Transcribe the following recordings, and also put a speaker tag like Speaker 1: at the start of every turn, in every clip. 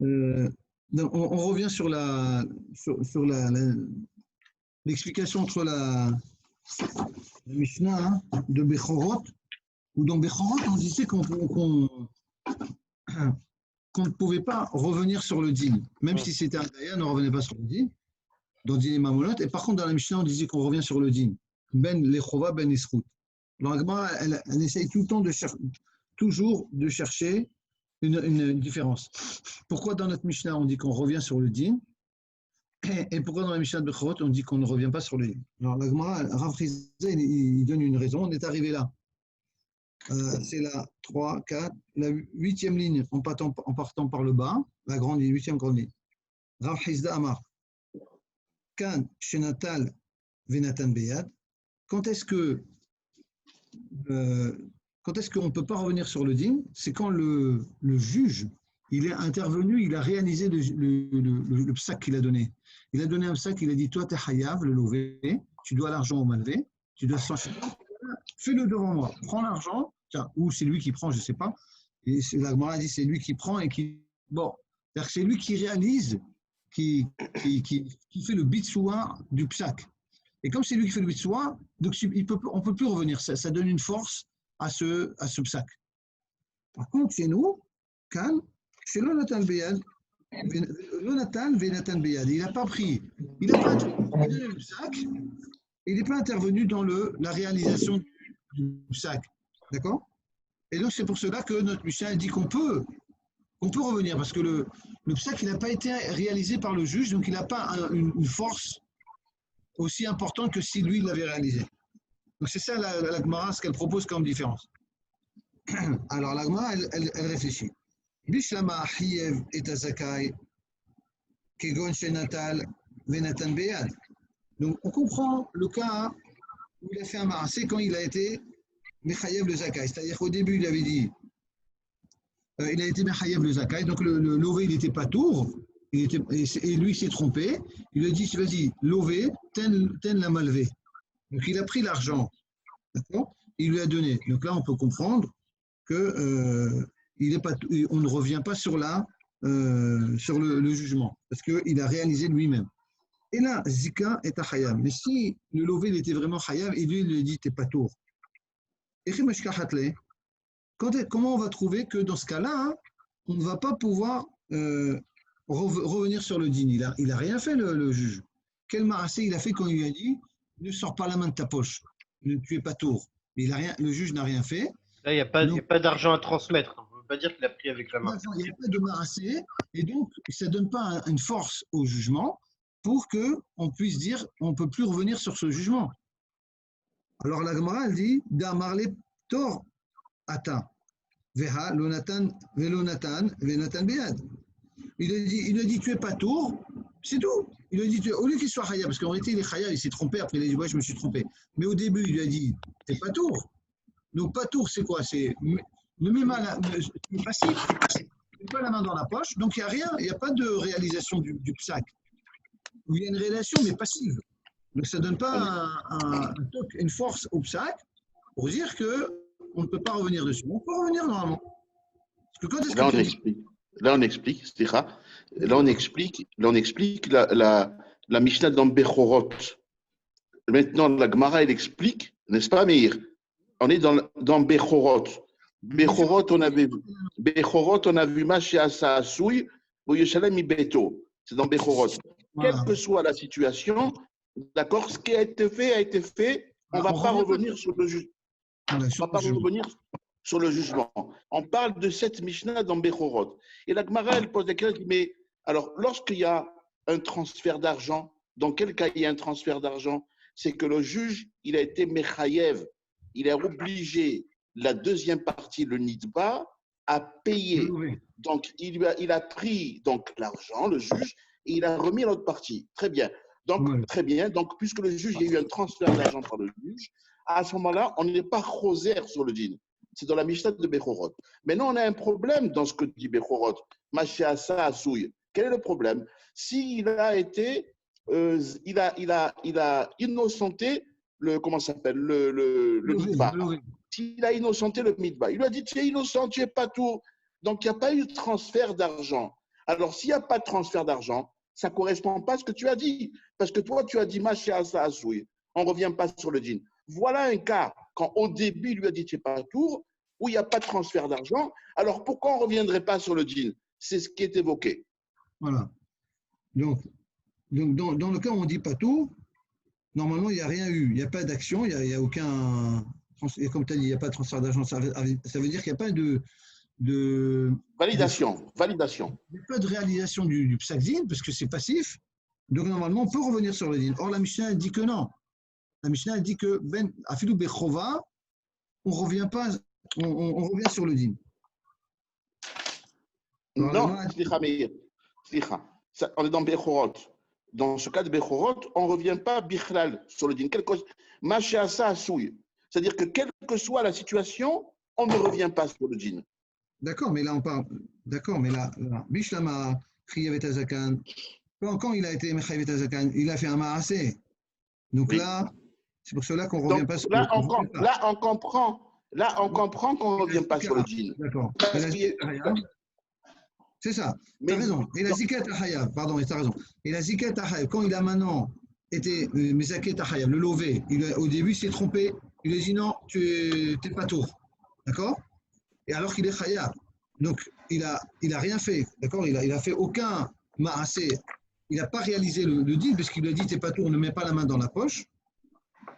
Speaker 1: Euh, on revient sur l'explication entre la Mishnah de Bechorot, où dans Bechorot, on disait qu'on ne pouvait pas revenir sur le din. Même si c'était un dayan, on ne revenait pas sur le din, dans din et mamonot. Et par contre, dans la Mishnah, on disait qu'on revient sur le din. Ben lechova, ben isrout. Alors, elle essaye tout le temps toujours de chercher une différence. Pourquoi dans notre Mishnah, on dit qu'on revient sur le din, et pourquoi dans la Mishnah de Bechorot, on dit qu'on ne revient pas sur le din? Alors, la Gemara, Rav Chizda, il donne une raison. On est arrivé là. C'est la 3, 4, la 8e ligne en partant par le bas, la grande ligne, 8e grande ligne. Rav Chizda Amar. Kan shenatal venatan beyad. Quand est-ce qu'on ne peut pas revenir sur le din? C'est quand le juge, il est intervenu, il a réalisé le psak qu'il a donné. Il a donné un psak, il a dit, toi, t'es hayav, le lové, tu dois l'argent au malvé, tu dois s'enchaîner. Fais-le devant moi, prends l'argent, ou c'est lui qui prend, je ne sais pas. Et la Gemara dit c'est lui qui prend et qui. Bon, c'est-à-dire que c'est lui qui réalise, qui fait le bitsoua du psak. Et comme c'est lui qui fait le bitsoua, donc on ne peut plus revenir. Ça donne une force à ce psak. Par contre, chez nous, Kan, chez Lonatan Beyad, Lonatan Venatan Beyad, il n'a pas pris, il n'a pas intervenu le psak, il n'est pas intervenu dans la réalisation du psak. D'accord? Et donc, c'est pour cela que notre Mishnah dit qu'on peut revenir, parce que le psak, il n'a pas été réalisé par le juge, donc il n'a pas une force aussi importante que si lui, il l'avait réalisé. Donc, c'est ça la Gemara, ce qu'elle propose comme différence. Alors, la Gemara, elle réfléchit. Bishlama hiyev et azakai kegon shenatal venatan beyad. Donc, on comprend le cas où il a fait un marassé quand il a été Mechayev le Zakai. C'est-à-dire qu'au début, il avait dit, il a été Mechayev le Zakai, donc le lové, il n'était pas tour, et lui, il s'est trompé. Il lui a dit, vas-y, lové, ten la malvé. Donc, il a pris l'argent, d'accord? Il lui a donné. Donc là, on peut comprendre que on ne revient pas sur le jugement, parce qu'il a réalisé lui-même. Et là, Zika est à Hayab. Mais si le lové, il était vraiment Hayab, et lui, il lui a dit, t'es pas tour. Comment on va trouver que dans ce cas-là, on ne va pas pouvoir revenir sur le din? Il a rien fait, le juge. Quel marassé il a fait quand il lui a dit ne sors pas la main de ta poche, tu es pas tour? Mais le juge n'a rien fait.
Speaker 2: Là, il n'y a pas d'argent à transmettre. On ne peut pas dire qu'il a pris avec la main.
Speaker 1: Il n'y a pas de marassé, et donc ça ne donne pas une force au jugement pour qu'on puisse dire on ne peut plus revenir sur ce jugement. Alors la Gemara, elle dit D'amarle tor ata. Veha lonatan velonatan venatan beyad. Il a dit tu es pas tour, c'est tout. Il a dit au lieu qu'il soit khaya, parce qu'en réalité il est khaya, il s'est trompé, après il a dit ouais je me suis trompé. Mais au début il lui a dit t'es pas tour. Donc pas tour c'est quoi? C'est ne mets pas passif, ne mets pas la main dans la poche, donc il n'y a rien, il n'y a pas de réalisation du psak. Il y a une réalisation mais passive. Donc ça ne donne pas une force au psak pour dire qu'on ne peut pas revenir dessus. On peut revenir normalement. Parce que quand est-ce
Speaker 3: là, on explique, Sticha. Là, on explique la Mishnah dans Bechorot. Maintenant, la Gemara, elle explique, n'est-ce pas, Meir? On est dans Bechorot. Bechorot, on a vu Mashi Asa Asui, ou Yeshalem Ibeto. C'est dans Bechorot. Quelle que soit la situation, d'accord, ce qui a été fait, on ne va pas revenir sur le jugement. On ne va pas revenir sur le jugement. On parle de cette Mishnah dans Bechorot. Et la Gemara, elle pose la question, mais alors, lorsqu'il y a un transfert d'argent, dans quel cas il y a un transfert d'argent? C'est que le juge, il a été Mechayev, il a obligé la deuxième partie, le Nidba, à payer. Donc, il a pris l'argent, le juge, et il a remis l'autre partie. Très bien. Donc, très bien. Donc, puisque le juge, il y a eu un transfert d'argent par le juge, à ce moment-là, on n'est pas rosaire sur le din. C'est dans la Mishnah de Bechorot. Maintenant, on a un problème dans ce que dit Bechorot. Mashiasa Asouy. Quel est le problème? S'il a été, il a innocenté comment ça s'appelle, le mitba. S'il a innocenté le mitba, il lui a dit, tu es innocent, tu n'es pas tout. Donc, il n'y a pas eu de transfert d'argent. Alors, s'il n'y a pas de transfert d'argent, ça ne correspond pas à ce que tu as dit. Parce que toi, tu as dit Machiasa Asoui. On ne revient pas sur le dîn. Voilà un cas, quand au début, il lui a dit tu n'es pas tour, où il n'y a pas de transfert d'argent. Alors, pourquoi on ne reviendrait pas sur le dîn? C'est ce qui est évoqué.
Speaker 1: Voilà. Donc dans le cas où on ne dit pas tout, normalement, il n'y a rien eu. Il n'y a pas d'action, il n'y a aucun. Et comme tu as dit, il n'y a pas de transfert d'argent. Ça veut dire qu'il n'y a pas de
Speaker 3: Validation.
Speaker 1: il n'y a pas de réalisation du psak-din, parce que c'est passif. Donc, normalement, on peut revenir sur le din. Or, la Mishnah dit que non. La Mishnah dit que Afilou Bechova, on ne revient pas, on revient sur le din.
Speaker 3: Non, slicha. On est dans Bechorot. Dans ce cas de Bechorot, on ne revient pas bichlal sur le din. Machiasa Asoui. C'est-à-dire que quelle que soit la situation, on ne revient pas sur le din.
Speaker 1: D'accord, mais là on parle. D'accord, mais là, Bishlama, Chiyavet Azakan, quand il a été Mechayavet Azakan, il a fait un Maasé. Donc
Speaker 3: Oui.
Speaker 1: là, c'est pour cela qu'on ne revient
Speaker 3: Donc,
Speaker 1: pas sur
Speaker 3: là,
Speaker 1: le
Speaker 3: din. Là, on comprend qu'on ne revient pas sur le din.
Speaker 1: D'accord. C'est ça, tu as raison. Et la Zikat Ahayav, pardon, tu as raison. Et la Zikat Ahayav, quand il a maintenant été Mezaket Ahayav, le lové, au début il s'est trompé, il a dit non, tu n'es pas tour. D'accord? Et alors qu'il est Chayav. Donc, il a rien fait. D'accord? Il a fait aucun Maasé. Il n'a pas réalisé le deal, parce qu'il lui a dit t'es pas tour, ne mets pas la main dans la poche.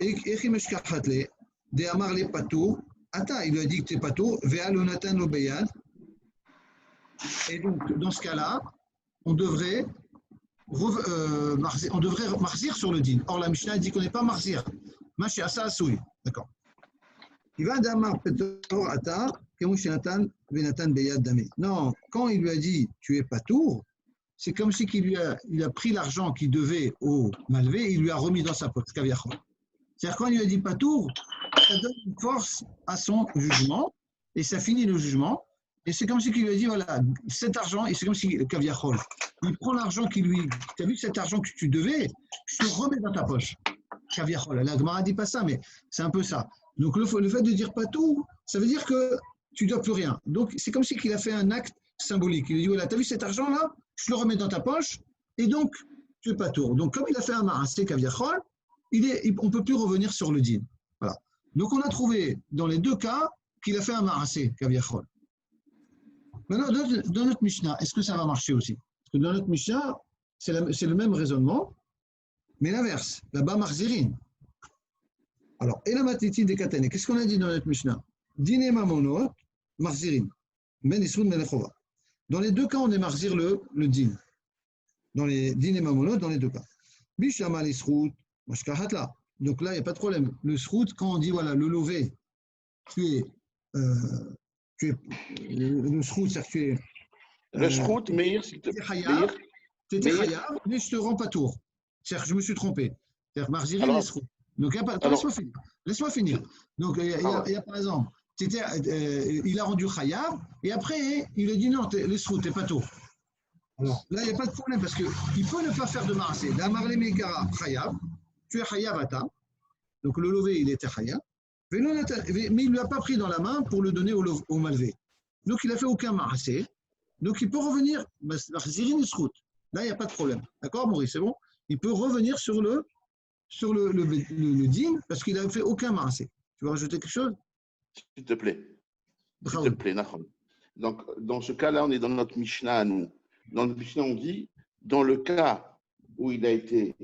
Speaker 1: Et Chimesh Kachatle, de Amar le Patou, Ata, il lui a dit que t'es pas tour, Ve'al Onatan Obeyad. Et donc, dans ce cas-là, on devrait marzir sur le din. Or, la Mishnah dit qu'on n'est pas marzir. Machi asa asoui. D'accord. Il va d'amar petor ata, kemushinatan venatan beyad dame. Non, quand il lui a dit tu es pas tour, c'est comme si il a pris l'argent qu'il devait au malvé, il lui a remis dans sa poche. C'est-à-dire quand il lui a dit pas tour, ça donne une force à son jugement et ça finit le jugement. Et c'est comme si il lui a dit, voilà, cet argent, et c'est comme si Kaviachol, il prend l'argent qui lui. Tu as vu cet argent que tu devais, je te le remets dans ta poche. Kaviachol. La Gemara ne dit pas ça, mais c'est un peu ça. Donc le fait de dire pas tout, ça veut dire que tu ne dois plus rien. Donc c'est comme si il a fait un acte symbolique. Il lui dit, voilà, tu as vu cet argent-là, je le remets dans ta poche, et donc tu n'es pas tour. Donc comme il a fait un marassé Kaviachol, on ne peut plus revenir sur le din. Voilà. Donc on a trouvé dans les deux cas qu'il a fait un marassé Kaviachol. Maintenant, dans notre Mishnah, est-ce que ça va marcher aussi? Parce que dans notre Mishnah, c'est le même raisonnement, mais l'inverse. Là-bas, marzirin. Alors, et la matiti des katane, qu'est-ce qu'on a dit dans notre Mishnah? Dine mamonot, marzirin. Men isrun menechova. Dans les deux cas, on est marzir le din. Dans les dine mamonot, dans les deux cas. Bishama l'isrout, mashkahatla. Donc là, il n'y a pas de problème. Le srout, quand on dit, voilà, le lové, tu es le shrout, c'est-à-dire que tu es.
Speaker 3: Le shrout, Meir, s'il te plaît.
Speaker 1: Tu étais Chayav, mais je ne te rends pas tour. C'est-à-dire que je me suis trompé. C'est-à-dire Marzirin les shrout. Donc, laisse-moi finir. Donc, il y a par exemple, il a rendu Chayav, et après, il a dit non, les shrout, tu n'es pas tour. Alors, là, il n'y a pas de problème, parce qu'il peut ne pas faire de Marasé. La Marlé Megara Chayav, tu es Chayav Ata. Donc, le lové, il était Chayav. Mais il ne lui a pas pris dans la main pour le donner au malvé. Donc, il n'a fait aucun marassé. Donc, il peut revenir. Là, il n'y a pas de problème. D'accord, Maurice, c'est bon? Il peut revenir sur le din parce qu'il n'a fait aucun marassé. Tu veux rajouter quelque chose?
Speaker 3: S'il te plaît. S'il te plaît, Nachon. Donc, dans ce cas-là, on est dans notre Mishnah à nous. Dans notre Mishnah, on dit, dans le cas où il a été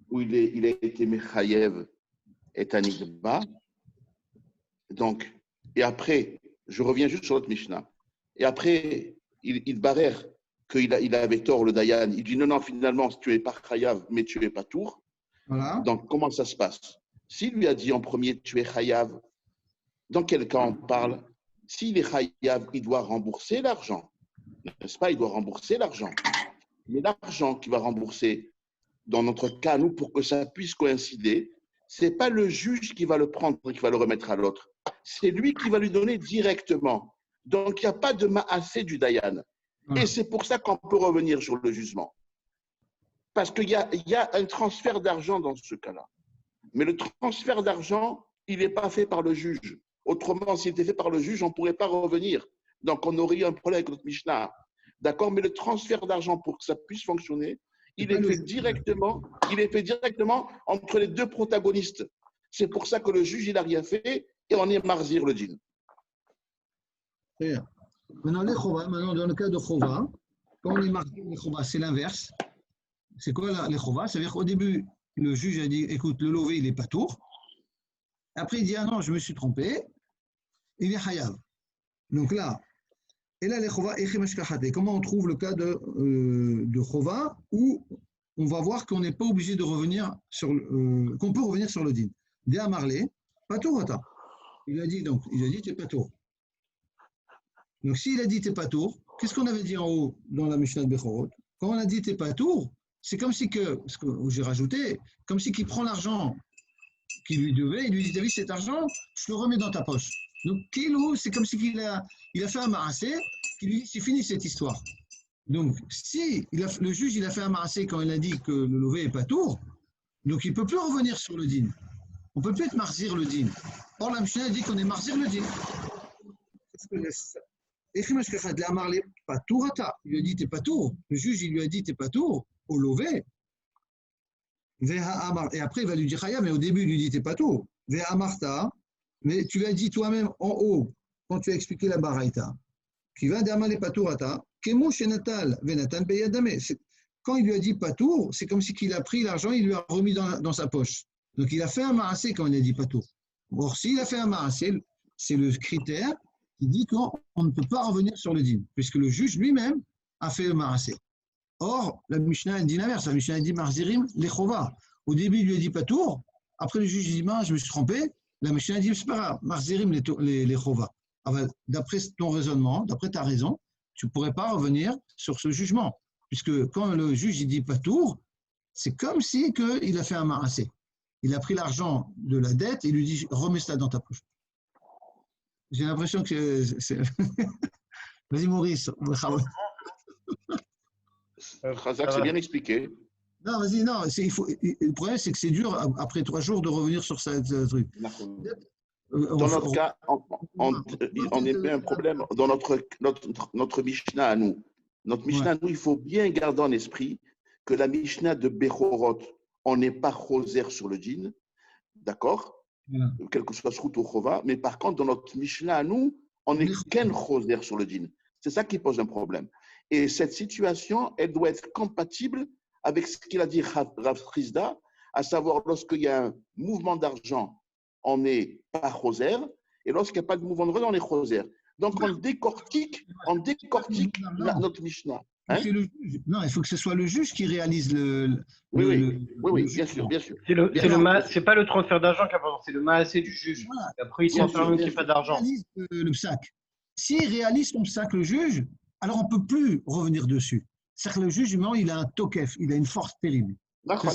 Speaker 3: Mechayev et Tanigba, donc, et après, je reviens juste sur notre Mishnah. Et après, il barère qu'il avait tort, le Dayan. Il dit non, finalement, tu n'es pas Chayav, mais tu n'es pas tour. Voilà. Donc, comment ça se passe? S'il lui a dit en premier, tu es Chayav, dans quel cas on parle? S'il est Chayav, il doit rembourser l'argent. N'est-ce pas? Il doit rembourser l'argent. Mais l'argent qu'il va rembourser, dans notre cas, nous, pour que ça puisse coïncider, ce n'est pas le juge qui va le prendre et qui va le remettre à l'autre. C'est lui qui va lui donner directement. Donc, il n'y a pas de ma'asé du Dayan. Et c'est pour ça qu'on peut revenir sur le jugement. Parce qu'il y a un transfert d'argent dans ce cas-là. Mais le transfert d'argent, il n'est pas fait par le juge. Autrement, s'il était fait par le juge, on ne pourrait pas revenir. Donc, on aurait eu un problème avec notre Mishnah. D'accord? Mais le transfert d'argent, pour que ça puisse fonctionner, il est fait directement entre les deux protagonistes. C'est pour ça que le juge, il n'a rien fait et on est marzir le djinn.
Speaker 1: Maintenant, les chova, maintenant, dans le cas de chova, quand on est marzir les chova, c'est l'inverse. C'est quoi les chova? C'est-à-dire qu'au début, le juge a dit, écoute, le lové, il n'est pas tour. Après, il dit, ah non, je me suis trompé, il est hayav. Donc là, et là, les chova, comment on trouve le cas de chova où on va voir qu'on n'est pas obligé de revenir sur, qu'on peut revenir sur le din. Dia marlé, pas tour, il a dit, t'es pas tour. Donc, s'il a dit t'es pas tour, qu'est-ce qu'on avait dit en haut dans la Mishnah de Bechorot? Quand on a dit t'es pas tour, c'est comme si ce que j'ai rajouté, comme si qu'il prend l'argent qu'il lui devait, il lui dit, David, cet argent, je le remets dans ta poche. Donc, c'est comme si il a fait un marassé, il lui dit, c'est fini cette histoire. Donc, si le juge il a fait un marassé quand il a dit que le lové n'est pas tour, donc il ne peut plus revenir sur le din. On ne peut plus être marzir le din. Or, la Mishnah dit qu'on est marzir le din. Il lui a dit, t'es pas tour. Le juge, il lui a dit, t'es pas tour, au lové. Et après, il va lui dire, mais au début, il lui dit, t'es pas tour. Mais tu l'as dit toi-même en haut, quand tu as expliqué la baraïta, qui va d'amale paturata, kemo shenatal venatan beyadame. Quand il lui a dit patour, c'est comme si il a pris l'argent, il lui a remis dans sa poche. Donc, il a fait un marassé quand il a dit patour. Or, s'il a fait un marassé, c'est le critère qui dit qu'on ne peut pas revenir sur le din, puisque le juge lui-même a fait le marassé. Or, la Mishnah dit l'inverse. La Mishnah dit marzirim lechova. Au début, il lui a dit patour. Après, le juge dit, je me suis trompé. La Mishnah dit, c'est pas grave, marzirim lechova. D'après ton raisonnement, d'après ta raison, tu ne pourrais pas revenir sur ce jugement. Puisque quand le juge il dit patour, c'est comme si il a fait un marassé. Il a pris l'argent de la dette et il lui dit, remets ça dans ta poche. J'ai l'impression que c'est... Vas-y, Maurice.
Speaker 3: Khazak, c'est bien expliqué.
Speaker 1: Non, vas-y, non. Le problème, c'est que c'est dur, après 3 jours, de revenir sur ce truc.
Speaker 3: Dans notre cas, on est un problème dans notre Mishnah à nous. Notre Mishnah à nous, il faut bien garder en esprit que la Mishnah de Bechorot, on n'est pas choser sur le djinn, d'accord? Quel que soit Srout ou Chova, mais par contre, dans notre Mishnah à nous, on n'est qu'un choser sur le djinn. C'est ça qui pose un problème. Et cette situation, elle doit être compatible avec ce qu'il a dit Rav Chizda, à savoir lorsqu'il y a un mouvement d'argent, on n'est pas choser, et lorsqu'il n'y a pas de mouvement de argent, on est choser. Donc, on décortique notre Mishnah. Hein?
Speaker 1: Non, il faut que ce soit le juge qui réalise
Speaker 3: Oui, bien sûr.
Speaker 2: C'est pas le transfert d'argent qui est important, c'est le maassé du juge. Voilà. Après, il transfère même qu'il n'y a pas d'argent.
Speaker 1: Le psac. S'il réalise son psac, le juge, alors on ne peut plus revenir dessus. C'est-à-dire que le jugement, il a un tokef, il a une force terrible.
Speaker 3: D'accord.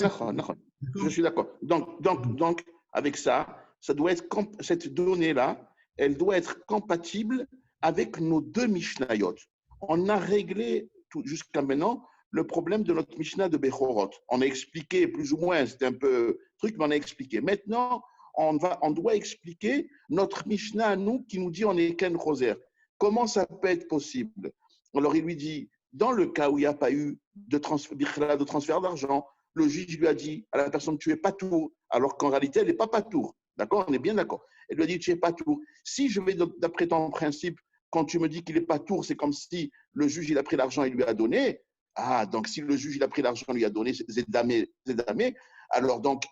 Speaker 3: Je suis d'accord. Donc, avec ça doit être, cette donnée-là, elle doit être compatible avec nos deux Mishnayot. On a réglé jusqu'à maintenant le problème de notre Mishnah de Bechorot. On a expliqué plus ou moins, c'était un peu truc, mais on a expliqué. Maintenant, on doit expliquer notre Mishnah à nous qui nous dit on est Ken Choser. Comment ça peut être possible? Alors il lui dit, dans le cas où il n'y a pas eu de transfert d'argent, le juge lui a dit à la personne, tu es pas tour, alors qu'en réalité, elle n'est pas tour. D'accord? On est bien d'accord. Elle lui a dit, tu es pas tour. Si je vais d'après ton principe, quand tu me dis qu'il n'est pas tour, c'est comme si le juge il a pris l'argent et lui a donné. Ah, donc si le juge il a pris l'argent et lui a donné, c'est damé. Alors donc,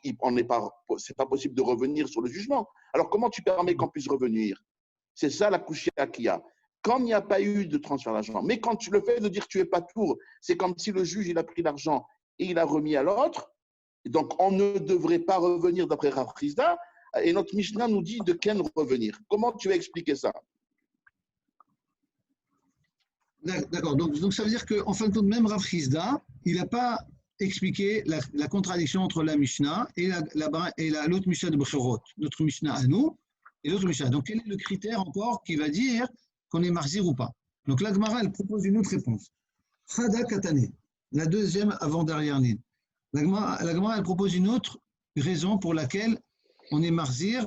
Speaker 3: c'est pas possible de revenir sur le jugement. Alors comment tu permets qu'on puisse revenir? C'est ça la couchia qu'il y a. Quand il n'y a pas eu de transfert d'argent, mais quand tu le fais de dire tu es pas tour, c'est comme si le juge il a pris l'argent et il a remis à l'autre. Donc on ne devrait pas revenir d'après Rav Chizda. Et notre Mishnah nous dit de Ken revenir. Comment tu vas expliquer ça?
Speaker 1: D'accord. Donc ça veut dire qu'en fin de compte, même Rav Chizda, il n'a pas expliqué la contradiction entre la Mishnah et l'autre Mishnah de Bechorot, notre Mishnah à nous et l'autre Mishnah. Donc quel est le critère encore qui va dire qu'on est marzir ou pas? Donc la Gemara, elle propose une autre réponse. Chada Katane, la deuxième avant-dernière ligne. La Gemara, elle propose une autre raison pour laquelle on est marzir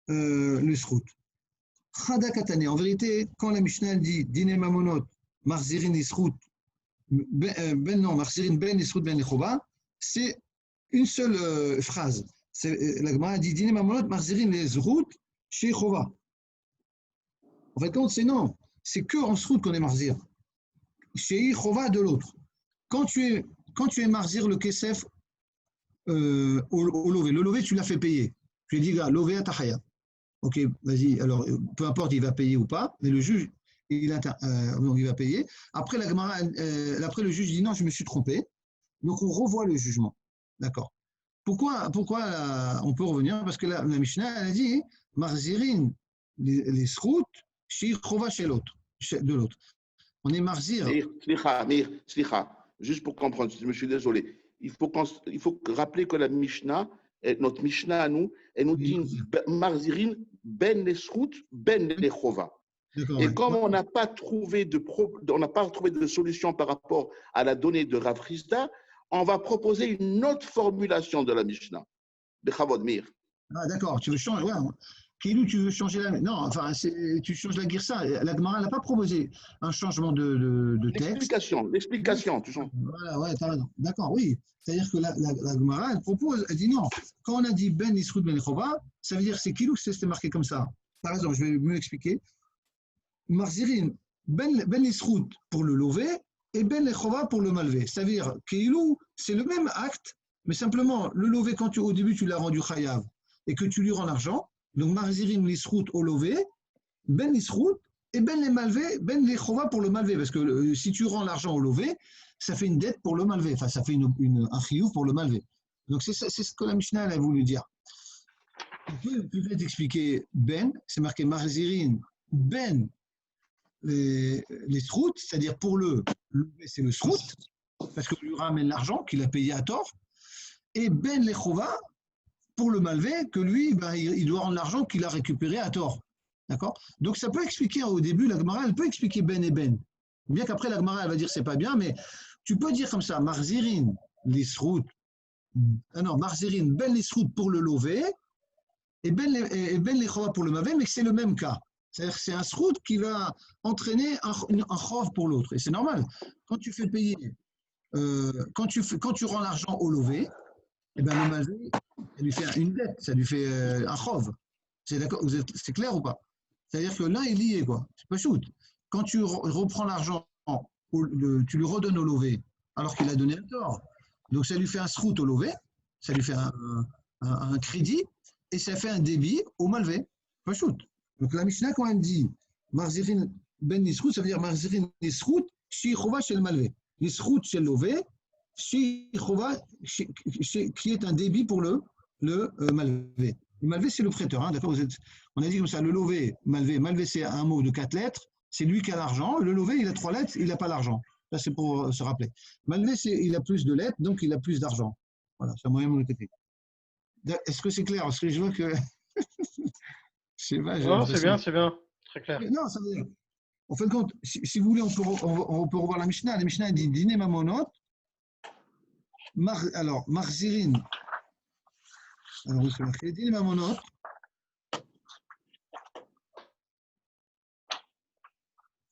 Speaker 1: le srout. Chada Katane. En vérité, quand la Mishnah dit Dine Mamonot, Marzirin Isrout, non, Marzirin Ben Isrout Ben Lechova, c'est une seule phrase. La Gemara dit Dine Mamonot, Marzirin Isrout, chez Chova. En fait, c'est non. C'est que en Srout qu'on est Marzir. Chez Chova de l'autre. Quand tu es Marzir le Kesef au lové, le lové, tu l'as fait payer. Tu lui dis, gars, lové à Tahaya. Ok, vas-y. Alors, peu importe, il va payer ou pas, mais le juge, il va payer. Après, après, le juge dit non, je me suis trompé. Donc, on revoit le jugement. D'accord. Pourquoi on peut revenir? Parce que la Mishnah, elle a dit Marzirin, les srout, chez Chova chez l'autre, de l'autre. On est Marzir.
Speaker 3: Slicha, juste pour comprendre, je me suis désolé. Il faut rappeler que la Mishnah, notre Mishnah à nous, elle nous dit Marzirin ben les srout, ben les Chova. Et comme on n'a pas trouvé de solution par rapport à la donnée de Rav Hizda, on va proposer une autre formulation de la Mishnah. Bechavod Mir.
Speaker 1: Ah, d'accord, tu veux changer. Ouais. Kilou, tu veux changer la. Non, enfin, tu changes la Girsa. La Gemara n'a pas proposé un changement de texte.
Speaker 3: L'explication, tu changes.
Speaker 1: Voilà, ouais, t'as raison. D'accord, oui. C'est-à-dire que la Gemara, elle propose, elle dit non. Quand on a dit Ben Isrout Ben Chova, ça veut dire que c'est Kilou que c'était marqué comme ça. T'as raison, je vais mieux expliquer. Marzirin, Ben Isrout pour le lever et Ben Lechova pour le malvé. Ça veut dire Kilou, c'est le même acte, mais simplement, le lever, quand au début, tu l'as rendu Chayav et que tu lui rends l'argent. Donc, Marzirim l'isrout au lové, Ben l'isrout, et Ben les malvé, Ben les chova pour le malvé. Parce que si tu rends l'argent au lové, ça fait une dette pour le malvé. Enfin, ça fait un chiyuv pour le malvé. Donc, c'est ce que la Mishnah a voulu dire. On peut peut-être expliquer Ben, c'est marqué Marzirin, Ben les srout, c'est-à-dire pour le lové, c'est le srout, parce qu'on lui ramène l'argent qu'il a payé à tort, et Ben les chova, pour le malvé, que lui, il doit rendre l'argent qu'il a récupéré à tort. D'accord? Donc ça peut expliquer au début, la Gemara, elle peut expliquer Ben et Ben. Bien qu'après, la Gemara, elle va dire c'est pas bien, mais tu peux dire comme ça, Marzirin, l'isrout, non, Marzirin, Ben l'isrout pour le lové, et Ben l'echova pour le malvé, mais c'est le même cas. C'est-à-dire que c'est un srout qui va entraîner un chov pour l'autre. Et c'est normal. Quand tu fais payer, quand tu rends l'argent au lové, eh ben, le malvé, ça lui fait une dette, ça lui fait un chov. C'est clair ou pas? C'est-à-dire que l'un est lié, quoi. C'est pas shoot. Quand tu reprends l'argent, tu lui redonnes au lové, alors qu'il a donné un tort. Donc ça lui fait un srout au lové, ça lui fait un crédit, et ça fait un débit au malvé. Pas shoot. Donc la Mishnah, quand elle dit Marzirin ben Nisrout, ça veut dire Marzirin Nisrout, Shi Chova chez le malvé. Nisrout chez le lové, Shi Chova, qui est un débit pour le malvé. Le malvé, c'est le prêteur. Hein, d'accord, on a dit comme ça, le lové, malvé. Malvé, c'est un mot de 4 lettres. C'est lui qui a l'argent. Le lové, il a 3 lettres, il n'a pas l'argent. Ça, c'est pour se rappeler. Malvé, il a plus de lettres, donc il a plus d'argent. Voilà, c'est un moyen monétaire. Est-ce que c'est clair? Parce que je vois que. Je sais pas,
Speaker 2: non, c'est bien. Très clair.
Speaker 1: Non, ça veut dire. En fin de compte, si vous voulez, on peut revoir la Mishnah. La Mishnah dit Dine Mamonot. Alors, Marzirin. Alors, où c'est marqué? Dine Mamonot.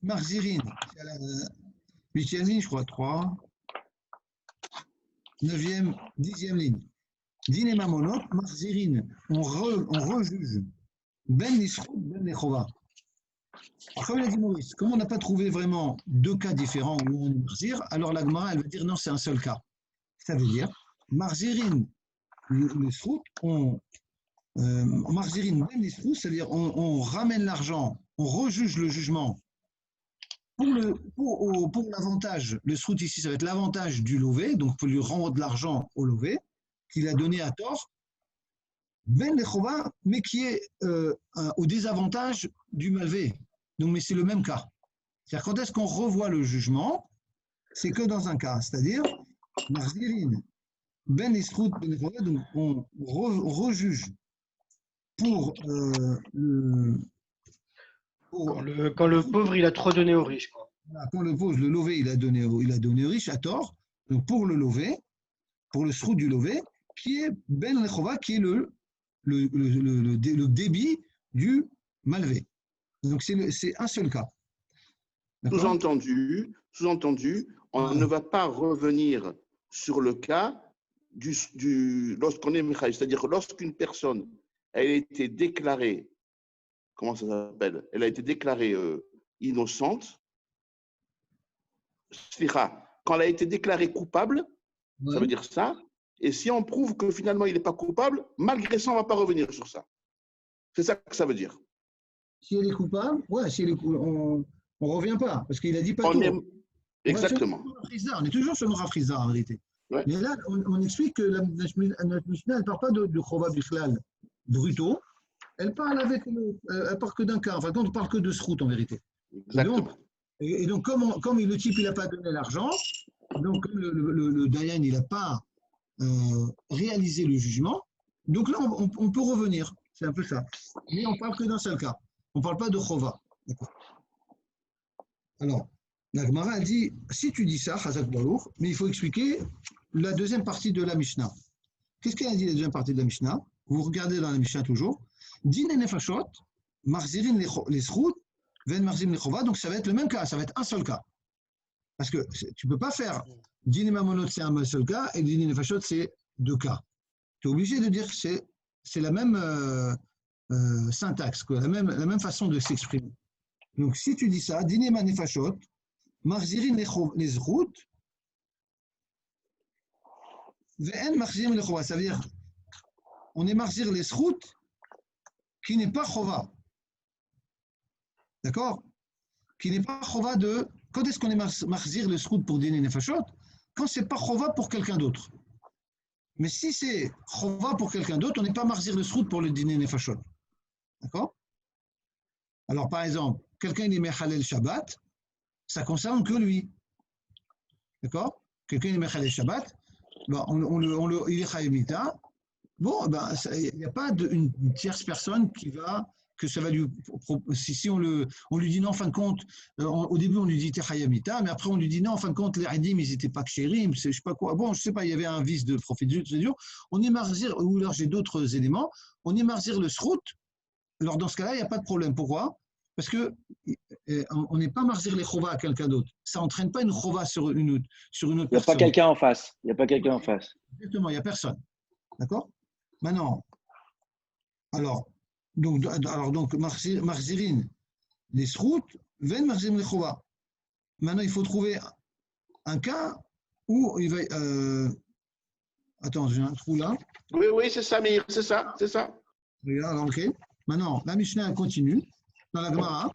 Speaker 1: Marzirin. C'est à la 8e ligne, je crois, 3. 9e, 10e ligne. Dine Mamonot, Marzirin. On rejuge. Ben Nisrout, Ben Lechova. Comme l'a dit Maurice, comme on n'a pas trouvé vraiment 2 cas différents où on est Marzir, alors la Gemara, elle va dire non, c'est un seul cas. Ça veut dire, Marzirin, le Srout, Marzirin, Ben Nisrout, c'est-à-dire on ramène l'argent, on rejuge le jugement. Pour l'avantage, le Srout ici, ça va être l'avantage du lové, donc pour lui rendre de l'argent au lové, qu'il a donné à tort. Ben Lechova, mais qui est au désavantage du malvé. Donc, mais c'est le même cas. C'est-à-dire, quand est-ce qu'on revoit le jugement? C'est que dans un cas. C'est-à-dire, Marzirin, Ben Isrout, Ben Lechova, donc on rejuge pour
Speaker 2: Quand le pauvre, il a trop donné au riche. Quoi.
Speaker 1: Quand le pauvre, le lové, il a donné au riche à tort. Donc, pour le lové, pour le srout du lové, qui est Ben Lechova, qui est le débit du malvé. Donc, c'est un seul cas. D'accord?
Speaker 3: Sous-entendu, on ne va pas revenir sur le cas lorsqu'on est Michael, c'est-à-dire lorsqu'une personne elle a été déclarée, comment ça s'appelle? Elle a été déclarée innocente. Quand elle a été déclarée coupable, ça veut dire ça. Et si on prouve que finalement il n'est pas coupable, malgré ça, on ne va pas revenir sur ça. C'est ça que ça veut dire.
Speaker 1: Si elle est coupable, ouais, si elle est on ne revient pas, parce qu'il a dit pas tout.
Speaker 3: Exactement.
Speaker 1: On est toujours sur le Rafriza en réalité. Ouais. Mais là, on explique que notre Mishnah, elle ne parle pas de Chova Bichlal brutaux, elle parle que d'un cas. Enfin, quand on parle que de Srout en vérité.
Speaker 3: Exactement.
Speaker 1: Et donc, comme le type il n'a pas donné l'argent, donc le Dayan il n'a pas réalisé le jugement, donc là on peut revenir. C'est un peu ça. Mais on ne parle que d'un seul cas. On ne parle pas de Chova. Alors, la Gemara a dit, si tu dis ça, Chazak Balour, mais il faut expliquer la deuxième partie de la Mishnah. Qu'est-ce qu'elle a dit la deuxième partie de la Mishnah? Vous regardez dans la Mishnah toujours. Din nefashot, marzirin les srout, ven marzim les chova. Donc ça va être le même cas, ça va être un seul cas. Parce que tu ne peux pas faire din mamonot, c'est un seul cas, et din nefashot, c'est deux cas. Tu es obligé de dire que c'est la même syntaxe, quoi, la même façon de s'exprimer. Donc si tu dis ça, din nefashot, marzirin les srout, ven marzim les chova. Ça veut dire on est marzir les srout qui n'est pas chova. D'accord? Qui n'est pas chova de. Quand est-ce qu'on est marzir les srout pour dîner nefashot? Quand c'est pas chova pour quelqu'un d'autre. Mais si c'est chova pour quelqu'un d'autre, on n'est pas marzir le srout pour le dîner nefashot. D'accord? Alors par exemple, quelqu'un il est mechalel Shabbat, ça concerne que lui. D'accord? Quelqu'un est mechalel Shabbat, ben, il est chayemita. Bon, ben, il n'y a pas une tierce personne que ça va lui. Si on lui dit non, en fin de compte, au début on lui dit Techayamita, mais après on lui dit non, en fin de compte, les Hadim, ils n'étaient pas kshérim, je ne sais pas quoi. Bon, je ne sais pas, il y avait un vice de prophétie, on est marzir, ou alors j'ai d'autres éléments, on est marzir le srout, alors dans ce cas-là, il n'y a pas de problème. Pourquoi? Parce qu'on n'est pas marzir les chova à quelqu'un d'autre. Ça n'entraîne pas une chova sur une autre personne.
Speaker 4: Il n'y a pas quelqu'un en face.
Speaker 1: Exactement, il n'y a personne. D'accord? Maintenant, alors donc marzirin les srout, ven marzim les chova. Maintenant, il faut trouver un cas où il va. Attends, j'ai un trou là.
Speaker 3: Oui, c'est ça, Meir, c'est ça.
Speaker 1: Regarde, ok. Maintenant, la Mishnah continue dans la Gemara.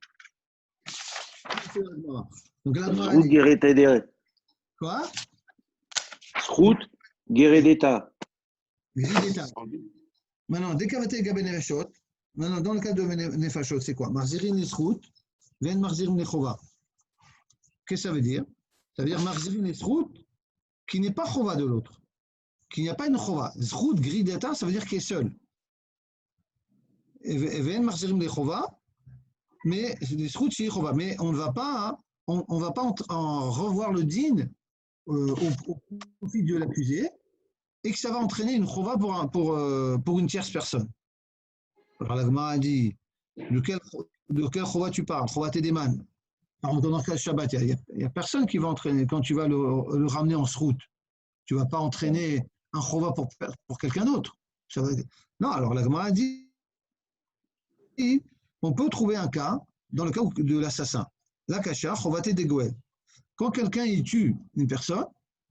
Speaker 1: Donc la Gemara.
Speaker 4: Srout, Guérétédé.
Speaker 1: Quoi?
Speaker 4: Srout, Guérédéta.
Speaker 1: Maintenant, Dekavate Gabe Nefashot. Maintenant, dans le cas de Nefashot, c'est quoi? Marzirin Nesrout, Ven Marzirin Nechova. Qu'est-ce que ça veut dire? Ça veut dire Marzirin Nesrout qui n'est pas Chova de l'autre. Qu'il n'y a pas une Chova. Zrout Grideta, ça veut dire qu'il est seul. Ven Marzirin Nechova, mais Nesrout chez Chova. Mais on ne va pas en revoir le din au profit de l'accusé. Et que ça va entraîner une chova pour une tierce personne. Alors la Gemara a dit, de quel chova tu parles? Chova Tedeman. Dans le cas de Shabbat, il n'y a personne qui va entraîner. Quand tu vas le ramener en srout, tu ne vas pas entraîner un chova pour quelqu'un d'autre. Non, alors la Gemara a dit, on peut trouver un cas, dans le cas de l'assassin. La kasha, chova Tedegoel. Quand quelqu'un il tue une personne,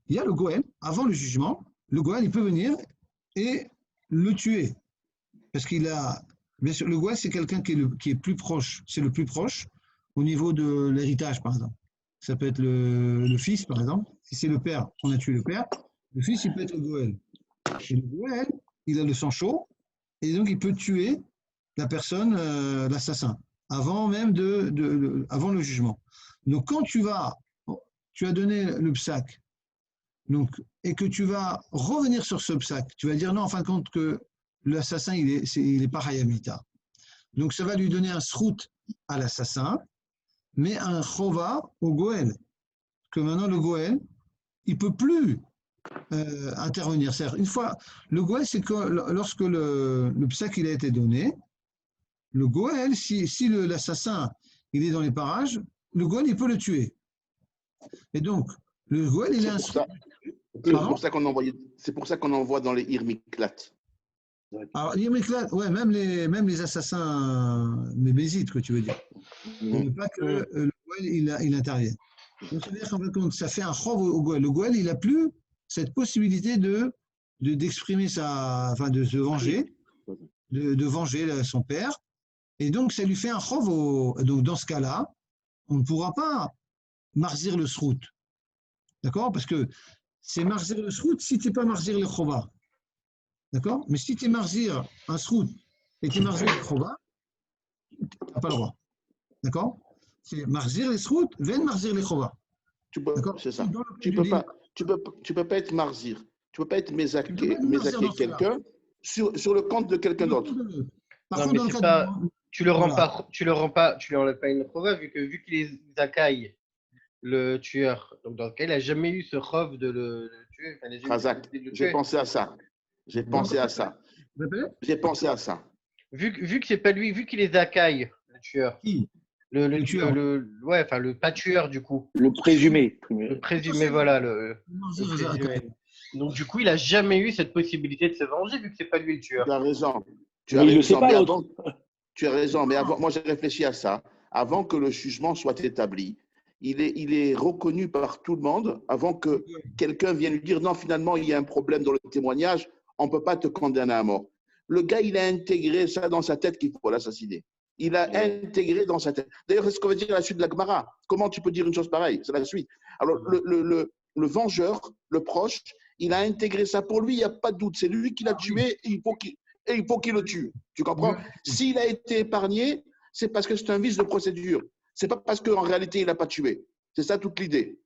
Speaker 1: il y a le goel, avant le jugement, le Goël, il peut venir et le tuer. Parce qu'il a. Bien sûr, le Goël, c'est quelqu'un qui est plus proche. C'est le plus proche au niveau de l'héritage, par exemple. Ça peut être le fils, par exemple. Si c'est le père, on a tué le père. Le fils, il peut être le Goël. Et le Goël, il a le sang chaud. Et donc, il peut tuer la personne, l'assassin, avant même avant le jugement. Donc, quand tu as donné le psaque, donc, et que tu vas revenir sur ce psaque, tu vas dire non, en fin de compte, que l'assassin, il est pas hayamita. Donc, ça va lui donner un srout à l'assassin, mais un chova au goël. Que maintenant, le goël, il ne peut plus intervenir. C'est-à-dire, une fois, le goël, c'est que lorsque le psaque il a été donné, le Goël, si l'assassin il est dans les parages, le Goël il peut le tuer. Et donc, le Goël il est instruit.
Speaker 3: C'est pour ça qu'on envoie dans les Irmiklat.
Speaker 1: Alors, ouais, même les assassins mébésites, que tu veux dire. Mais pas que le Goël il intervient. Donc, c'est-à-dire qu'en fin de compte, ça fait un chov au Goël. Le Goël, il n'a plus cette possibilité d'exprimer enfin, de se venger, de venger son père. Et donc, ça lui fait un chov. Donc, dans ce cas-là, on ne pourra pas marzir le srout. D'accord? Parce que c'est marzir le srout si tu n'es pas marzir le chova. D'accord? Mais si tu es marzir un srout et tu es marzir le chova, tu n'as pas le droit. D'accord? C'est marzir les srout, ven marzir les chova.
Speaker 3: C'est ça. Tu peux pas être marzir. Tu peux pas être mésaquer quelqu'un sur le compte de quelqu'un d'autre.
Speaker 2: Par contre, tu le enlèves pas une chova vu qu'il est zakai, le tueur. Donc dans le cas, il n'a jamais eu ce chov de le tuer.
Speaker 3: Razak, j'ai pensé à ça. J'ai pensé à ça.
Speaker 2: Vu que c'est pas lui, vu qu'il est zakai, le tueur.
Speaker 1: Qui?
Speaker 2: Le tueur. Le pas tueur du coup.
Speaker 4: Le présumé.
Speaker 2: Le présumé, voilà. Le présumé. Donc du coup, il a jamais eu cette possibilité de se venger vu que c'est pas lui le tueur.
Speaker 3: Tu as raison. Tu as raison, mais avant, moi j'ai réfléchi à ça. Avant que le jugement soit établi, il est reconnu par tout le monde avant que quelqu'un vienne lui dire non, finalement, il y a un problème dans le témoignage, on ne peut pas te condamner à mort. Le gars, il a intégré ça dans sa tête qu'il faut l'assassiner. Il a intégré dans sa tête. D'ailleurs, c'est ce qu'on veut dire à la suite de la Gemara. Comment tu peux dire une chose pareille? C'est la suite. Alors, le vengeur, le proche, il a intégré ça pour lui, il n'y a pas de doute. C'est lui qui l'a tué et il faut qu'il le tue. Tu comprends? S'il a été épargné, c'est parce que c'est un vice de procédure. Ce n'est pas parce qu'en réalité, il n'a pas tué. C'est ça toute l'idée.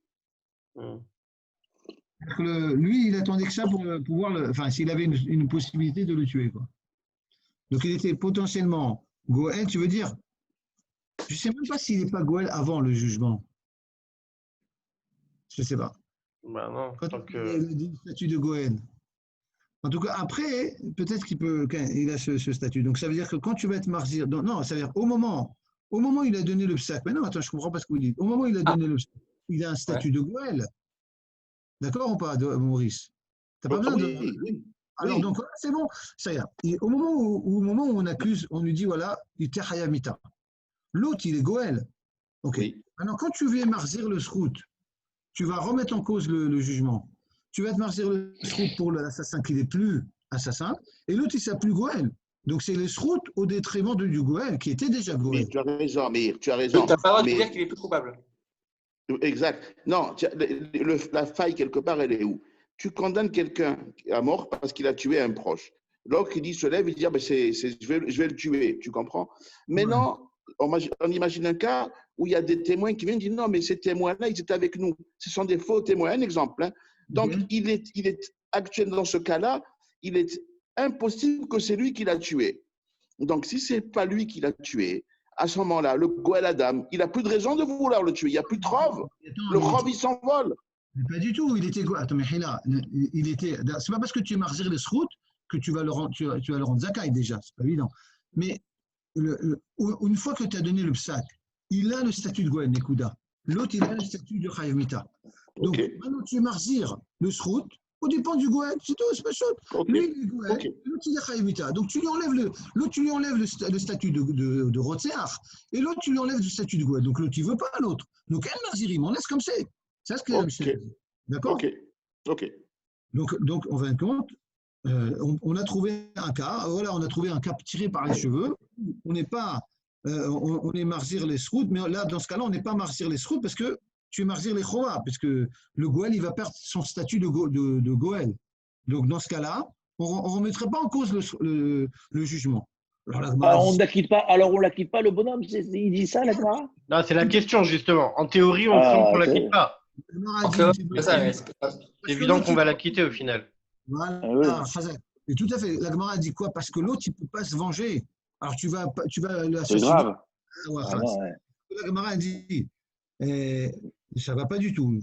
Speaker 1: Lui, il attendait que ça pour pouvoir enfin, s'il avait une possibilité de le tuer, quoi. Donc, il était potentiellement Goël, tu veux dire? Je ne sais même pas s'il n'est pas Goël avant le jugement. Je ne sais pas.
Speaker 2: Bah non,
Speaker 1: quand il a le statut de Goël. En tout cas, après, peut-être qu'il a ce statut. Donc, ça veut dire que quand tu vas être marzir, non, ça veut dire au moment où il a donné le psaque, mais non, attends, je ne comprends pas ce que vous dites. Au moment où il a donné le psaque, il a un statut de Goël. D'accord ou pas, Maurice? Tu n'as pas besoin de.
Speaker 3: Oui.
Speaker 1: Alors, donc, c'est bon, ça y est. Et au moment où on accuse, on lui dit, voilà, il était Hayamita. L'autre, il est Goël. OK.
Speaker 3: Oui.
Speaker 1: Maintenant, quand tu viens marzir le srout, tu vas remettre en cause le jugement. Tu vas te marzir le srout pour l'assassin qui n'est plus assassin, et l'autre, il ne s'appelle plus Goël. Donc, c'est le srout au détriment du Goël, qui était déjà Goël.
Speaker 3: Mais tu as raison, Meir, tu as raison.
Speaker 5: Tu n'as pas le droit de dire qu'il est plus coupable.
Speaker 3: Exact. Non, la faille, quelque part, elle est où? Tu condamnes quelqu'un à mort parce qu'il a tué un proche. L'autre qui se lève, il dit je vais le tuer, tu comprends? Maintenant, on imagine un cas où il y a des témoins qui viennent dire non, mais ces témoins-là, ils étaient avec nous. Ce sont des faux témoins. Un exemple. Hein. Donc, il est actuellement dans ce cas-là, il est impossible que c'est lui qui l'a tué. Donc, si ce n'est pas lui qui l'a tué, à ce moment-là, le Goël Adam, il n'a plus de raison de vouloir le tuer. Il n'y a plus de preuve. Le chov, il s'envole.
Speaker 1: Pas du tout. Il était Goël. Attends, mais là, c'est pas parce que tu es marzir le srout que tu vas le rendre zakai déjà. C'est pas évident. Mais une fois que tu as donné le psak, il a le statut de Goël Nekuda. L'autre, il a le statut de Chayav Mita. Donc, maintenant, tu es marzir le srout, au dépend du Goël, c'est tout, c'est pas chaud. Lui, il est Goël, l'autre, il est Chayav Mita. Donc, tu lui enlèves le statut de Rotseach, et l'autre, tu lui enlèves le statut de Goël. Donc, l'autre, il ne veut pas l'autre. Donc, elle marzirim, on laisse comme c'est. C'est ce que la Mishnah dit. D'accord?
Speaker 3: OK.
Speaker 1: Donc, en fin de compte, on a trouvé un cas, on a trouvé un cas tiré par les cheveux. On n'est pas, on est marzir les srouts, mais là, dans ce cas-là, on n'est pas marzir les srouts parce que tu es marzir les chova, parce que le Goël, il va perdre son statut de Goël. Donc, dans ce cas-là, on ne remettrait pas en cause le jugement.
Speaker 4: Alors, on ne l'acquitte pas, le bonhomme, il dit ça, la Gemara?
Speaker 2: Non, c'est la question, justement. En théorie, on semble qu'on ne l'acquitte pas. C'est évident qu'on va l'acquitter au final.
Speaker 1: Voilà, et tout à fait. La Gemara a dit quoi? Parce que l'autre, il ne peut pas se venger. Alors, tu vas
Speaker 4: c'est grave.
Speaker 1: La Gemara a dit, ça ne va pas du tout.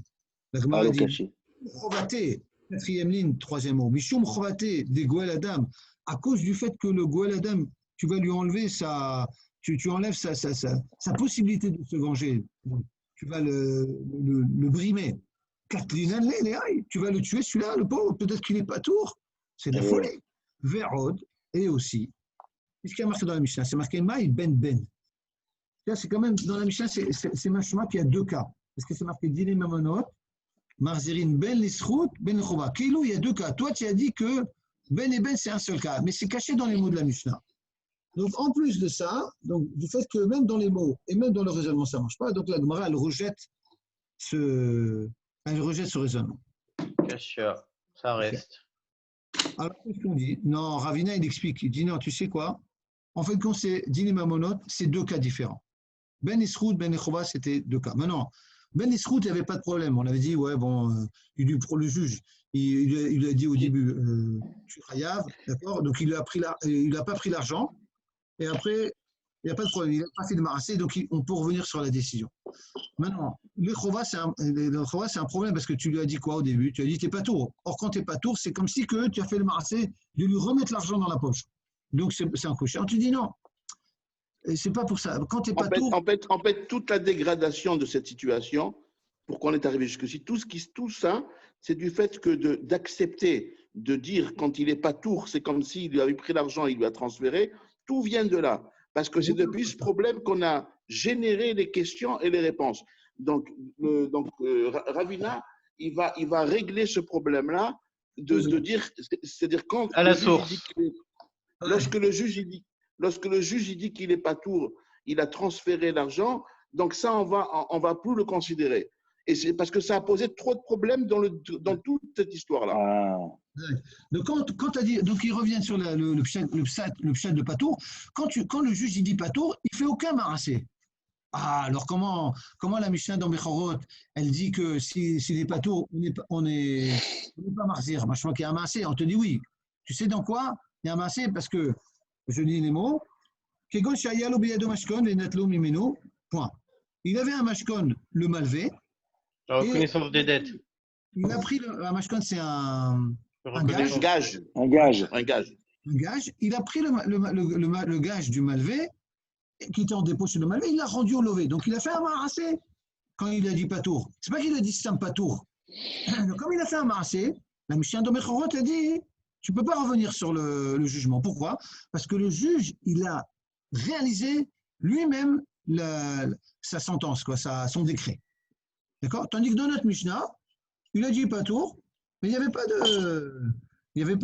Speaker 1: La Gemara a dit, Chovaté, quatrième ligne, troisième mot. Mishum Chovaté des Goël Adam, à cause du fait que le Goël Adam, tu vas lui enlever tu enlèves sa possibilité de se venger. Tu vas le brimer. Tu vas le tuer, celui-là, le pauvre, peut-être qu'il n'est pas tour. C'est de la folie. Vérod, et aussi, qu'est-ce qu'il y a marqué dans la Mishnah? C'est marqué Maï Ben. C'est quand même, dans la Mishnah, c'est machma qu'il y a deux cas. Parce que c'est marqué Dine Mamonot, Marzirin Ben Lisrout, Ben Chova. Kilou, il y a deux cas. Toi, tu as dit que Ben et Ben, c'est un seul cas. Mais c'est caché dans les mots de la Mishnah. Donc, en plus de ça, donc, du fait que même dans les mots et même dans le raisonnement, ça ne marche pas, donc la Gemara, elle rejette ce raisonnement.
Speaker 2: Bien sûr, ça reste.
Speaker 1: Alors, qu'est-ce qu'on dit? Non, Ravina, il explique. Il dit non, tu sais quoi? En fait, quand c'est Dine Mamonot, c'est deux cas différents. Ben Isrout, Ben Echova, c'était deux cas. Maintenant, Ben Isrout, il n'y avait pas de problème. On avait dit, ouais, bon, pour le juge, il a dit au début, tu Hayav, d'accord? Donc, il n'a pas pris l'argent. Et après, il n'y a pas de problème. Il n'a pas fait de marassé, donc on peut revenir sur la décision. Maintenant, le Chova, c'est un problème parce que tu lui as dit quoi au début? Tu as dit, tu n'es pas tour. Or, quand tu n'es pas tour, c'est comme si que tu as fait le marassé de lui remettre l'argent dans la poche. Donc, c'est un cocher. Tu dis non. C'est pas pour ça. Quand tu n'es pas tour.
Speaker 3: En fait, toute la dégradation de cette situation, pourquoi on est arrivé jusqu'ici, tout ça, c'est du fait que d'accepter de dire quand il n'est pas tour, c'est comme s'il lui avait pris l'argent, il lui a transféré. Tout vient de là. Parce que c'est depuis ce problème qu'on a généré les questions et les réponses. Donc Ravina, il va régler ce problème-là de dire, c'est-à-dire quand
Speaker 2: à la source.
Speaker 3: Lorsque le juge il dit qu'il n'est pas tour, il a transféré l'argent, donc ça, on va plus le considérer. Et c'est parce que ça a posé trop de problèmes dans toute cette histoire-là.
Speaker 4: Ah.
Speaker 1: Donc, quand tu as dit, donc il revient sur le pshat de Patour, quand le juge il dit Patour, il ne fait aucun marassé. Ah, alors comment la Mishnah dans Bechorot, elle dit que s'il n'est Patour, on n'est pas marzir. Moi, je crois qu'il y a un marassé. On te dit oui. Tu sais dans quoi? Il y a un marassé parce que, je lis les mots, Kegon Shayalo Biyado Mashkon, Venatlo Mimeno, point. Il avait un mashkon, le malvé.
Speaker 2: La reconnaissance des dettes.
Speaker 1: Il a pris un mashkon, c'est un gage.
Speaker 4: Un gage.
Speaker 1: Il a pris le gage du malvé, qui était en dépôt chez le malvé, il l'a rendu au lové. Donc il a fait un marassé quand il a dit patour. C'est pas qu'il a dit sam patour. Comme il a fait un marassé, la Mishnah de Bechorot a dit tu ne peux pas revenir sur le jugement. Pourquoi? Parce que le juge, il a réalisé lui-même sa sentence, son décret. D'accord? Tandis que dans notre Mishnah, il a dit patour, mais il n'y avait pas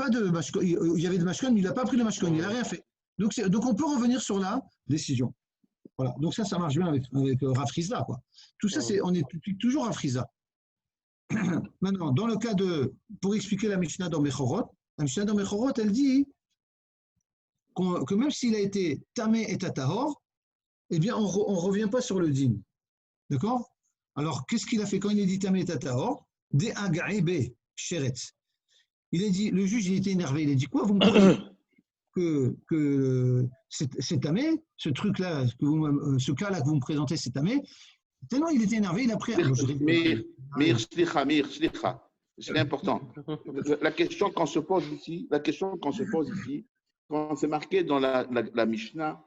Speaker 1: de mashkon. Il y avait de mashkon, mais il n'a pas pris le mashkon, il n'a rien fait. Donc on peut revenir sur la décision. Voilà. Donc ça marche bien avec Rav Frizda, quoi. Tout ça, on est toujours à Frizda. Maintenant, dans le cas pour expliquer la Mishnah dans Bechorot, la Mishnah dans Bechorot, elle dit que même s'il a été tamé et tatahor, eh bien, on ne revient pas sur le din. D'accord? Alors, qu'est-ce qu'il a fait quand il a dit tamé et tatahor? Des agaïbe sheretz. Il a dit, le juge, il était énervé. Il a dit quoi? Vous me croyez que c'est tamé, ce truc-là, ce cas-là que vous me présentez, c'est tamé. Tellement il était énervé, il a pris.
Speaker 3: Mir, slicha. C'est important. La question qu'on se pose ici, quand c'est marqué dans la Mishnah,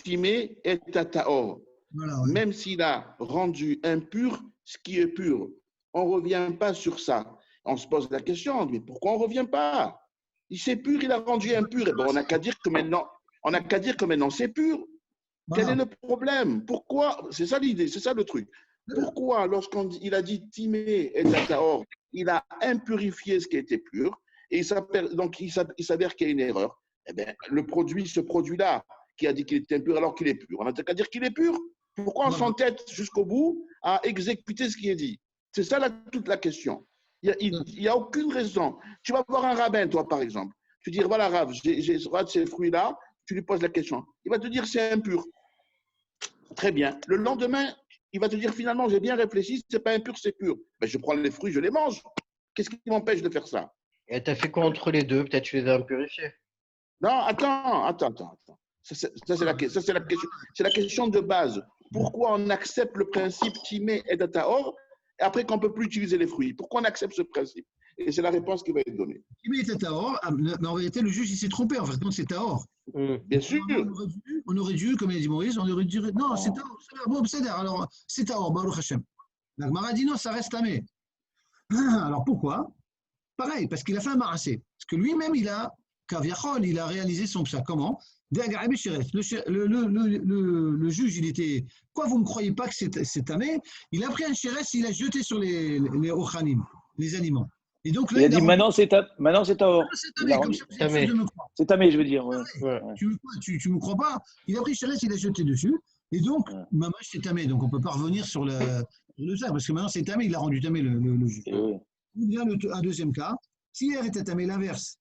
Speaker 3: Timé et Tataor,
Speaker 1: voilà, ouais.
Speaker 3: Même s'il a rendu impur ce qui est pur, on ne revient pas sur ça. On se pose la question, mais pourquoi on ne revient pas? Il c'est pur, il a rendu impur. Et bon, on n'a qu'à dire que maintenant c'est pur. Voilà. Quel est le problème? Pourquoi? C'est ça l'idée, c'est ça le truc. Pourquoi, lorsqu'il a dit Timé et Tataor, il a impurifié ce qui était pur, et donc il s'avère qu'il y a une erreur? Eh bien, ce produit-là, qui a dit qu'il était impur alors qu'il est pur, on n'a qu'à dire qu'il est pur. Pourquoi on s'entête jusqu'au bout à exécuter ce qui est dit? C'est ça toute la question. Il n'y a aucune raison. Tu vas voir un rabbin, toi, par exemple. Tu dis, voilà, Rav, j'ai ces fruits-là. Tu lui poses la question. Il va te dire, c'est impur. Très bien. Le lendemain, il va te dire, finalement, j'ai bien réfléchi, c'est pas impur, c'est pur. Ben, je prends les fruits, je les mange. Qu'est-ce qui m'empêche de faire ça?
Speaker 2: Et tu as fait quoi entre les deux? Peut-être tu les as impurifiés.
Speaker 3: Non, attends. Ça, c'est la question. C'est la question de base. Pourquoi on accepte le principe timé et dataor et après qu'on ne peut plus utiliser les fruits? Pourquoi on accepte ce principe? Et c'est la réponse qui va être donnée.
Speaker 1: Il était Tahor, mais en vérité, le juge, il s'est trompé. En fait, donc c'est Tahor.
Speaker 3: Bien sûr.
Speaker 1: On aurait dû, comme il a dit Maurice, on aurait dû dire non, c'est Tahor. Bon, c'est alors, c'est Tahor, Baruch Hashem. La Gemara dit non, ça reste tamé. Alors pourquoi? Pareil, parce qu'il a fait un marassé. Parce que lui-même, il a réalisé son psa. Comment? Le juge, il était. Quoi, vous ne me croyez pas que c'est tamé? Il a pris un chérès, il a jeté sur les ochanim, les aliments. Et donc, là,
Speaker 4: il a dit maintenant c'est Tahor.
Speaker 1: C'est tamé, comme ça,
Speaker 2: tamé.
Speaker 4: C'est tamé, je veux dire. Ouais.
Speaker 1: Tu me crois pas? Il a pris chérès, il a jeté dessus. Et donc, mamash, c'est tamé. Donc, on ne peut pas revenir sur le ça, parce que maintenant, c'est tamé, il a rendu tamé le juge. Il y a un deuxième cas. Si hier était tamé, l'inverse,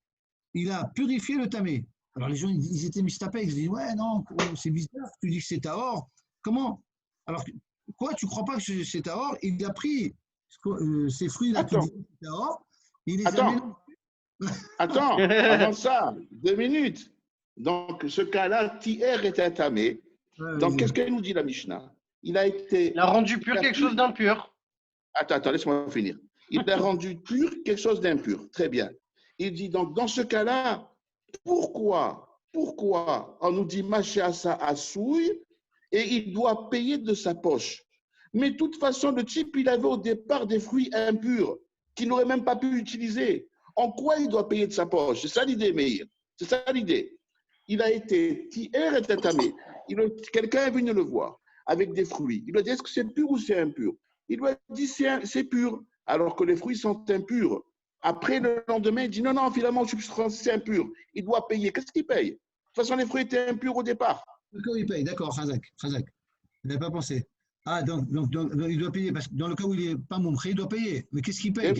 Speaker 1: il a purifié le tamé. Alors les gens, ils étaient mystapés, ils se disent ouais, non, c'est bizarre, tu dis que c'est Tahor. Comment? Alors, quoi, tu ne crois pas que c'est Tahor? Il a pris ces fruits-là qui disent que c'est Tahor, il les a mélangés.
Speaker 3: Attends, avant ça, 2 minutes. Donc, ce cas-là, hier était tamé. Donc, qu'est-ce qu'elle nous dit la Mishnah? Il a
Speaker 2: rendu pur quelque chose d'impur.
Speaker 3: Attends, laisse-moi finir. Il a rendu pur quelque chose d'impur. Très bien. Il dit donc, dans ce cas-là, pourquoi on nous dit Machéasa Asouille et il doit payer de sa poche? Mais de toute façon, le type, il avait au départ des fruits impurs qu'il n'aurait même pas pu utiliser. En quoi il doit payer de sa poche? C'est ça l'idée, Meir. C'est ça l'idée. Il a été hier était tamé. Quelqu'un est venu le voir avec des fruits. Il lui a dit est-ce que c'est pur ou c'est impur? Il lui a dit c'est pur, alors que les fruits sont impurs. Après, le lendemain, il dit non, finalement, c'est impur. Il doit payer. Qu'est-ce qu'il paye? De toute façon, les fruits étaient impurs au départ.
Speaker 1: D'accord, il paye. D'accord, Khazak. Il n'avait pas pensé. Ah, donc, il doit payer. Parce que dans le cas où il n'est pas montré, il doit payer. Mais qu'est-ce qu'il paye?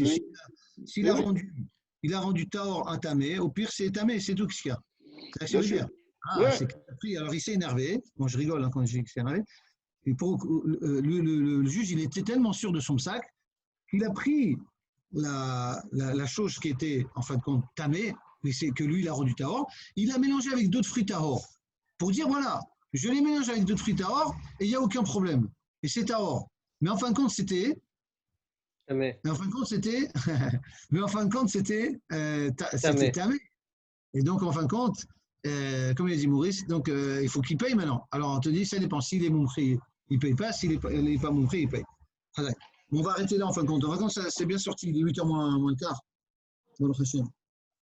Speaker 1: S'il a rendu Tahor à tamé, au pire, c'est tamé, c'est tout ce qu'il y a. C'est ce que je veux dire. Alors, il s'est énervé. Bon, je rigole quand je dis qu'il s'est énervé. Et le juge, il était tellement sûr de son sac qu'il a pris la chose qui était, en fin de compte, tamé, mais c'est que lui, il a rendu Tahor, il a mélangé avec d'autres fruits Tahor. Pour dire, voilà, je les mélange avec d'autres fruits Tahor et il n'y a aucun problème. Et c'est Tahor. Mais en fin de compte, c'était.
Speaker 2: Tamé.
Speaker 1: Mais en fin de compte, c'était tamé. Et donc, en fin de compte, comme il a dit Maurice, donc il faut qu'il paye maintenant. Alors, on te dit, ça dépend. S'il est montré, il ne paye pas. S'il n'est pas montré, il paye. On va arrêter là en fin de compte. En fin de compte, c'est bien sorti. Il est 8h moins le quart. Dans le